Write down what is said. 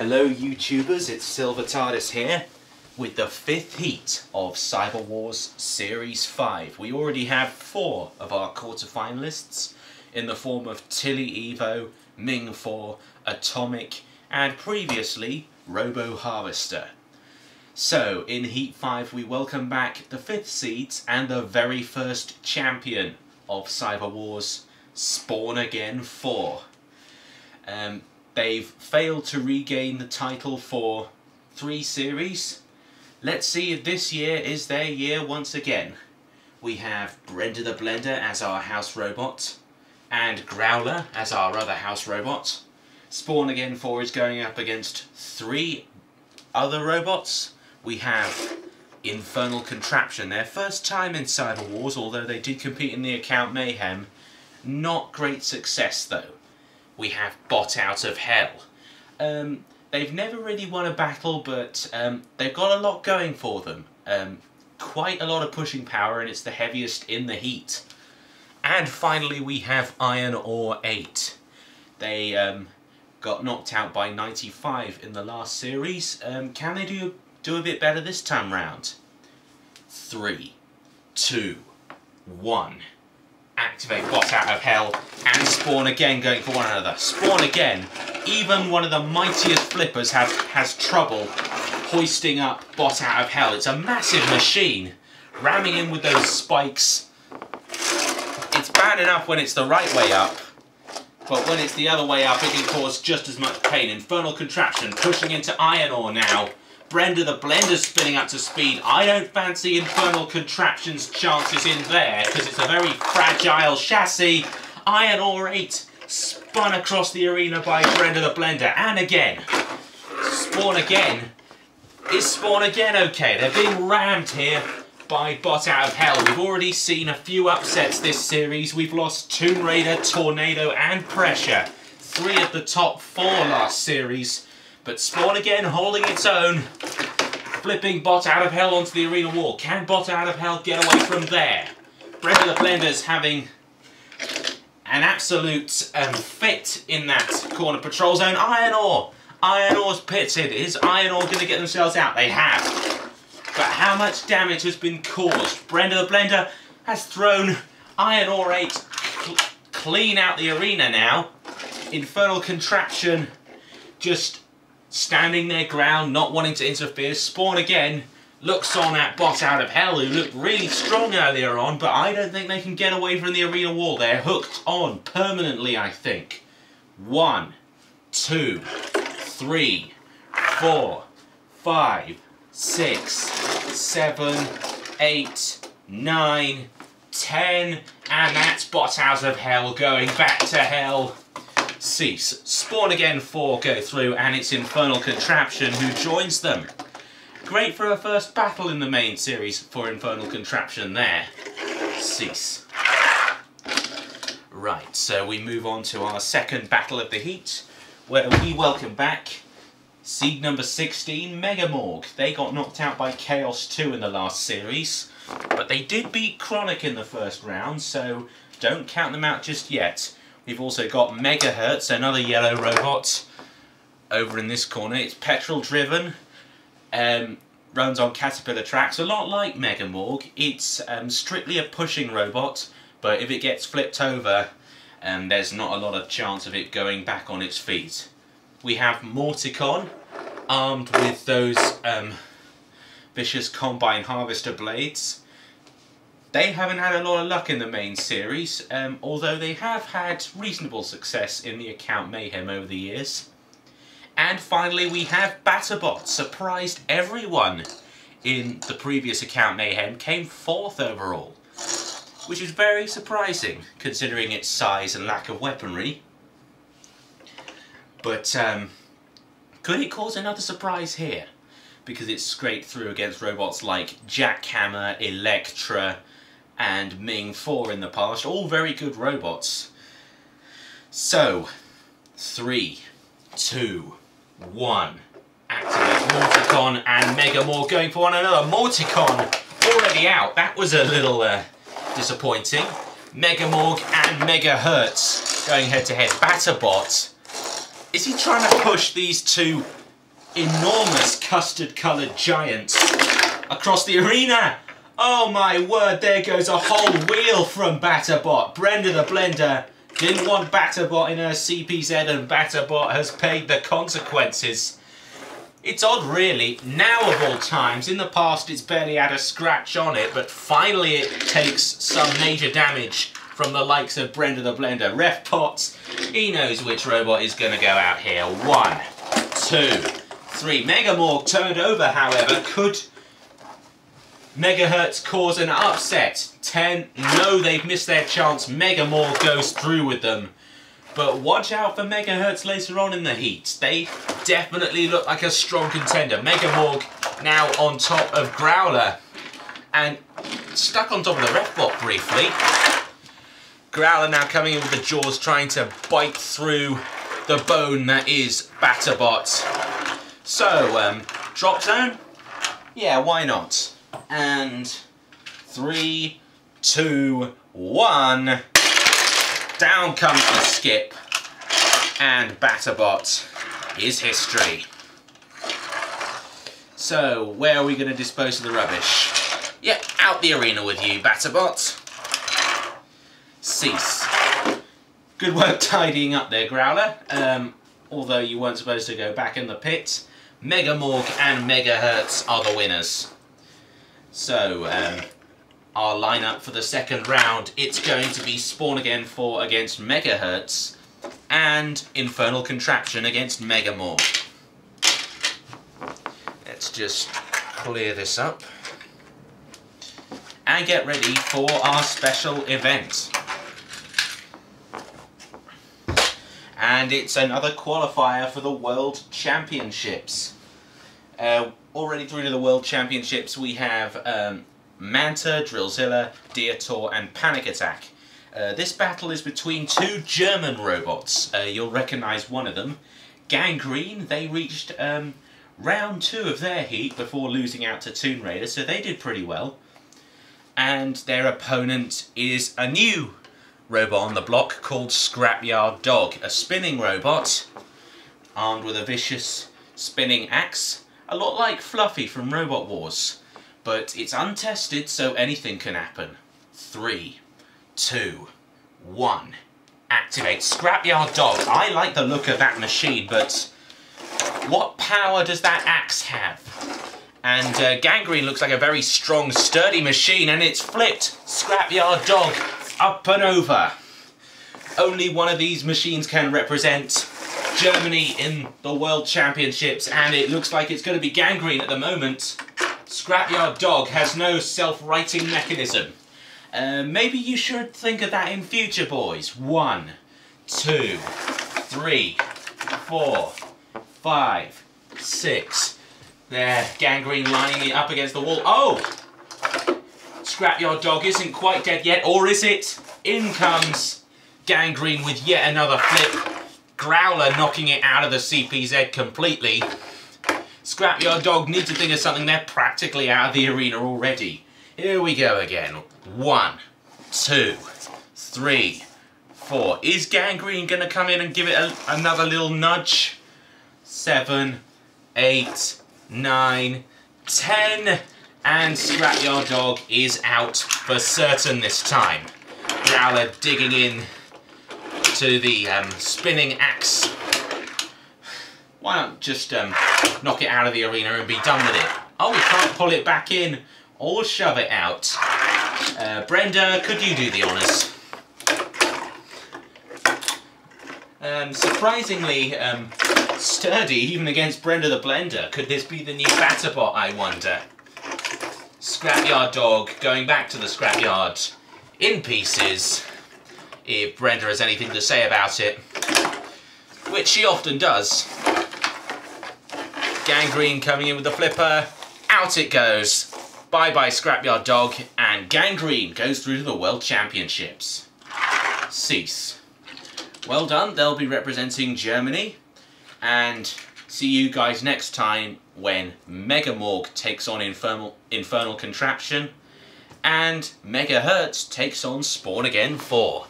Hello YouTubers, it's Silvertardis here with the 5th heat of Cyberwars Series 5. We already have 4 of our quarterfinalists in the form of Tilly Evo, Ming 4, Atomic and previously Robo Harvester. So in Heat 5 we welcome back the 5th seeds and the very first champion of Cyberwars, Spawn Again 4. They've failed to regain the title for 3 series. Let's see if this year is their year once again. We have Brenda the Blender as our house robot, and Growler as our other house robot. Spawn Again 4 is going up against 3 other robots. We have Infernal Contraption, their first time in Cyberwars, although they did compete in the account Mayhem. Not great success though. We have Bot Out of Hell. They've never really won a battle, but they've got a lot going for them. Quite a lot of pushing power, and it's the heaviest in the heat. And finally we have Iron Ore 8. They got knocked out by 95 in the last series. Can they do a bit better this time round? 3, 2, 1. Activate Bot Out of Hell and Spawn Again going for one another. Spawn Again, even one of the mightiest flippers has trouble hoisting up Bot Out of Hell. It's a massive machine, ramming in with those spikes. It's bad enough when it's the right way up, but when it's the other way up it can cause just as much pain. Infernal Contraption pushing into Iron Ore now. Brenda the Blender's spinning up to speed. I don't fancy Infernal Contraption's chances in there because it's a very fragile chassis. Iron Ore 8 spun across the arena by Brenda the Blender. And again, Spawn Again. Is Spawn Again okay? They're being rammed here by Bot Out of Hell. We've already seen a few upsets this series. We've lost Tomb Raider, Tornado and Pressure. 3 of the top 4 last series. But Spawn Again holding its own, flipping Bot Out of Hell onto the arena wall. Can Bot Out of Hell get away from there? Brenda the Blender's having an absolute fit in that corner patrol zone. Iron Ore! Iron Ore's pitted. Is Iron Ore going to get themselves out? They have. But how much damage has been caused? Brenda the Blender has thrown Iron Ore 8 clean out the arena now. Infernal Contraption just standing their ground, not wanting to interfere. Spawn Again looks on at Bot Out of Hell, who looked really strong earlier on, but I don't think they can get away from the arena wall. They're hooked on permanently, I think. 1, 2, 3, 4, 5, 6, 7, 8, 9, 10, and that's Bot Out of Hell going back to hell. Cease. Spawn Again 4 go through, and it's Infernal Contraption who joins them. Great for a first battle in the main series for Infernal Contraption there. Cease. Right, so we move on to our second battle of the heat, where we welcome back seed number 16, Morge. They got knocked out by Chaos 2 in the last series, but they did beat Chronic in the first round, so don't count them out just yet. We've also got Megahurtz, another yellow robot, over in this corner. It's petrol driven, runs on caterpillar tracks, a lot like Morge. It's strictly a pushing robot, but if it gets flipped over, there's not a lot of chance of it going back on its feet. We have Morticon, armed with those vicious combine harvester blades. They haven't had a lot of luck in the main series, although they have had reasonable success in the account Mayhem over the years. And finally we have Batterbot. Surprised everyone in the previous account Mayhem, came 4th overall, which is very surprising considering its size and lack of weaponry. But could it cause another surprise here? Because it's scraped through against robots like Jackhammer, Electra, and Ming 4 in the past, all very good robots. So, 3, 2, 1. Activate Morticon and Morge going for one another. Morticon already out. That was a little disappointing. Morge and Megahurtz going head to head. Batterbot Is he trying to push these two enormous custard-coloured giant across the arena. Oh my word, there goes a whole wheel from Batterbot. Brenda the Blender didn't want Batterbot in her CPZ, and Batterbot has paid the consequences. It's odd really, now of all times. In the past it's barely had a scratch on it, but finally it takes some major damage from the likes of Brenda the Blender. Ref Potts, he knows which robot is going to go out here. 1, 2, 3. Megamorg turned over, however. Could Megahurtz cause an upset? 10. No, they've missed their chance. Megamorg goes through with them. But watch out for Megahurtz later on in the heat. They definitely look like a strong contender. Megamorg now on top of Growler and stuck on top of the Ref Bot briefly. Growler now coming in with the jaws, trying to bite through the bone that is Batterbot. So, drop zone? Yeah, why not? And 3, 2, 1. Down comes the skip. And Batterbot is history. So, where are we going to dispose of the rubbish? Yep, out the arena with you, Batterbot. Cease. Good work tidying up there, Growler. Although you weren't supposed to go back in the pit. Megamorg and Megahurtz are the winners. So, our lineup for the second round, it's going to be Spawn Again 4 against Megahurtz and Infernal Contraption against Megamorg. Let's just clear this up and get ready for our special event. And it's another qualifier for the World Championships. Already through to the World Championships we have Manta, Drillzilla, Deator and Panic Attack. This battle is between 2 German robots. You'll recognise one of them. Gangrene, they reached round 2 of their heat before losing out to Tomb Raider, so they did pretty well. And their opponent is a new robot on the block called Scrapyard Dog, a spinning robot armed with a vicious spinning axe, a lot like Fluffy from Robot Wars, but it's untested, so anything can happen. 3, 2, 1, activate. Scrapyard Dog. I like the look of that machine, but what power does that axe have? And Gangrene looks like a very strong, sturdy machine, and it's flipped. Scrapyard Dog up and over. Only one of these machines can represent Germany in the World Championships, and it looks like it's going to be Gangrene at the moment. Scrapyard Dog has no self-righting mechanism. Maybe you should think of that in future, boys. 1, 2, 3, 4, 5, 6. There, Gangrene lining it up against the wall. Oh! Scrapyard Dog isn't quite dead yet, or is it? In comes Gangrene with yet another flip. Growler knocking it out of the CPZ completely. Scrapyard Dog needs to think of something. They're practically out of the arena already. Here we go again. 1, 2, 3, 4. Is Gangrene going to come in and give it another little nudge? 7, 8, 9, 10. And Scrapyard Dog is out for certain this time. Growler digging in to the spinning axe. Why not just knock it out of the arena and be done with it? Oh, we can't pull it back in or shove it out. Brenda, could you do the honours? Surprisingly sturdy, even against Brenda the Blender. Could this be the new Batterbot, I wonder? Scrapyard Dog going back to the scrapyard in pieces, if Brenda has anything to say about it, which she often does. Gangrene coming in with the flipper, out it goes. Bye bye Scrapyard Dog, and Gangrene goes through to the World Championships. Cease. Well done, they'll be representing Germany, and see you guys next time when Megamorg takes on Infernal Contraption and Megahurtz takes on Spawn Again 4.